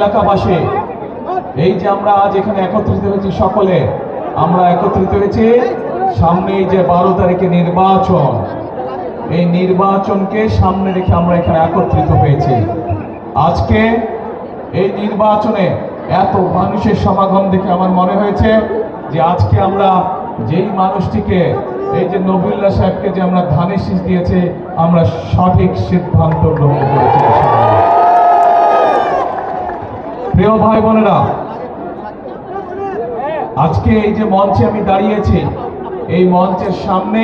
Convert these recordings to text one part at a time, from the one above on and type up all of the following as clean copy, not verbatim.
এলাকাবাসী, এই যে আমরা আজ এখানে একত্রিত হয়েছি, সকলে আমরা একত্রিত হয়েছি সামনে এই যে 12 তারিখে নির্বাচন, এই নির্বাচনকে সামনে রেখে আমরা এখানে একত্রিত হয়েছি। আজকে এই নির্বাচনে এত মানুষের সমাগম দেখে আমার মনে হয়েছে যে আজকে আমরা যেই মানুষটিকে, এই যে নবীউল্লাহ সাহেবকে যে আমরা ধানের শীষ দিয়েছে, আমরা সঠিক সিদ্ধান্ত গ্রহণ করেছি। প্রিয় ভাই বোনেরা, আজকে এই যে মঞ্চে আমি দাঁড়িয়েছি, এই মঞ্চের সামনে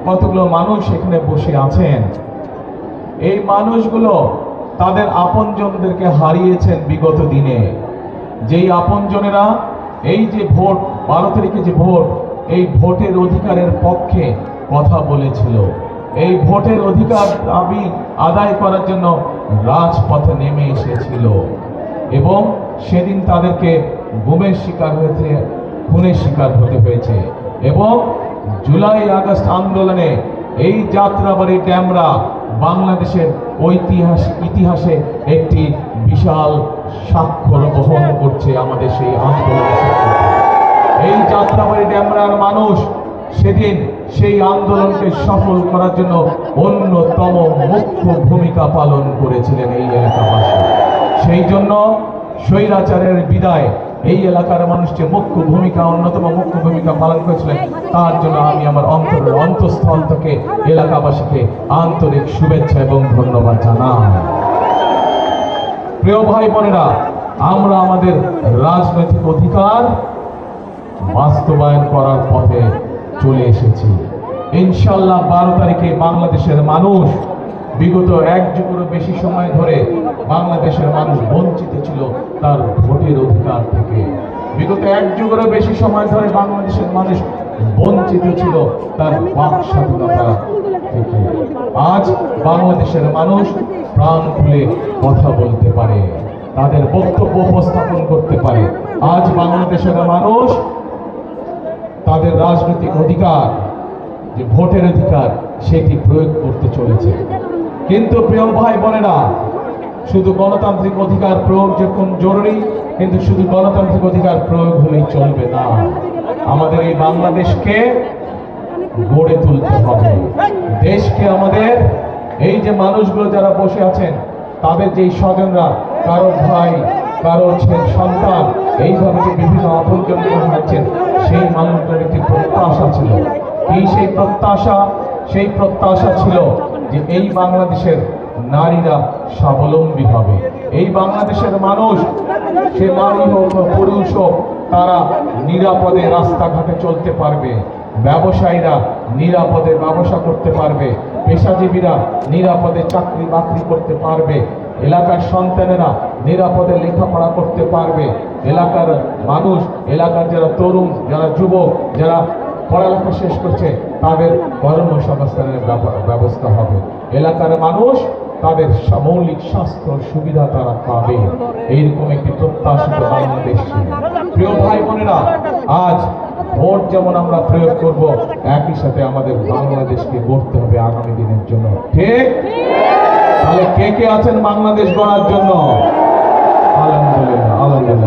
কতগুলো মানুষ এখানে বসে আছেন। এই মানুষগুলো তাদের আপনজনদেরকে হারিয়েছেন বিগত দিনে। যেই আপনজনেরা এই যে ভোট 12 তারিখে যে ভোট, এই ভোটের অধিকারের পক্ষে কথা বলেছিল, এই ভোটের অধিকার দাবি আদায় করার জন্য রাজপথে নেমে এসেছিল এবং সেদিন তাদেরকে গুমের শিকার হয়েছে, খুনের শিকার হতে হয়েছে। এবং জুলাই আগস্ট আন্দোলনে এই যাত্রাবাড়ি ড্যামরা বাংলাদেশের ইতিহাসে একটি বিশাল স্বাক্ষর বহন করছে আমাদের সেই আন্দোলন। এই যাত্রাবাড়ি ড্যামরার মানুষ সেদিন সেই আন্দোলনকে সফল করার জন্য অন্যতম মুখ্য ভূমিকা পালন করেছিলেন এই এলাকাবাসী। সেই জন্য স্বৈরাচারের বিদায় এই এলাকার মানুষ যে অন্যতম মুখ্য ভূমিকা পালন করেছিলেন, তার জন্য আমি আমার অন্তঃস্থল থেকে এলাকাবাসীকে আন্তরিক শুভেচ্ছা এবং ধন্যবাদ জানাই। প্রিয় ভাই বোনেরা, আমরা আমাদের রাজনৈতিক অধিকার বাস্তবায়ন করার পথে চলে এসেছি। ইনশাআল্লাহ 12 তারিখে বাংলাদেশের মানুষ, বিগত 1 যুগেরও বেশি সময় ধরে বাংলাদেশের মানুষ বঞ্চিত ছিল তার ভোটের অধিকার থেকে। বিগত 1 যুগেরও বেশি সময় ধরে বাংলাদেশের মানুষ বঞ্চিত ছিল তার বাক স্বাধীনতা থেকে। আজ বাংলাদেশের মানুষ প্রাণ খুলে কথা বলতে পারে, তাদের বক্তব্য উপস্থাপন করতে পারে। আজ বাংলাদেশের মানুষ তাদের রাজনৈতিক অধিকার, যে ভোটের অধিকার, সেটি প্রয়োগ করতে চলেছে। কিন্তু প্রিয় ভাই বোনেরা, শুধু গণতান্ত্রিক অধিকার প্রয়োগ যখন জরুরি, কিন্তু শুধু গণতান্ত্রিক অধিকার প্রয়োগ হলেই চলবে না। আমাদের এই বাংলাদেশকে গড়ে তুলতে হবে। দেশকে আমাদের, এই যে মানুষগুলো যারা বসে আছেন, তাদের যেই স্বজনরা, কারো ভাই, কারো সন্তান, এইভাবে যে বিভিন্ন আপনজন হারাচ্ছেন, সেই মানুষগুলোর একটি প্রত্যাশা ছিল। সেই প্রত্যাশা ছিল যে এই বাংলাদেশের নারীরা স্বাবলম্বী হবে। এই বাংলাদেশের মানুষ, সে নারী হোক বা পুরুষ হোক, তারা নিরাপদে রাস্তাঘাটে চলতে পারবে, ব্যবসায়ীরা নিরাপদে ব্যবসা করতে পারবে, পেশাজীবীরা নিরাপদে চাকরি বাকরি করতে পারবে, এলাকার সন্তানেরা নিরাপদে লেখাপড়া করতে পারবে, এলাকার মানুষ, এলাকার যারা তরুণ, যারা যুবক, যারা পড়ালেখা শেষ করছে, তাদের কর্মসংস্থানের ব্যবস্থা হবে। এলাকার মানুষ তাদের মৌলিক স্বাস্থ্য সুবিধা তারা পাবে, এইরকম একটি প্রত্যাশিত বাংলাদেশ। প্রিয় ভাই বোনেরা, আজ ভোট যেমন আমরা প্রয়োগ করব, একই সাথে আমাদের বাংলাদেশকে গড়তে হবে আগামী দিনের জন্য। ঠিক? তাহলে কে কে আছেন বাংলাদেশ গড়ার জন্য?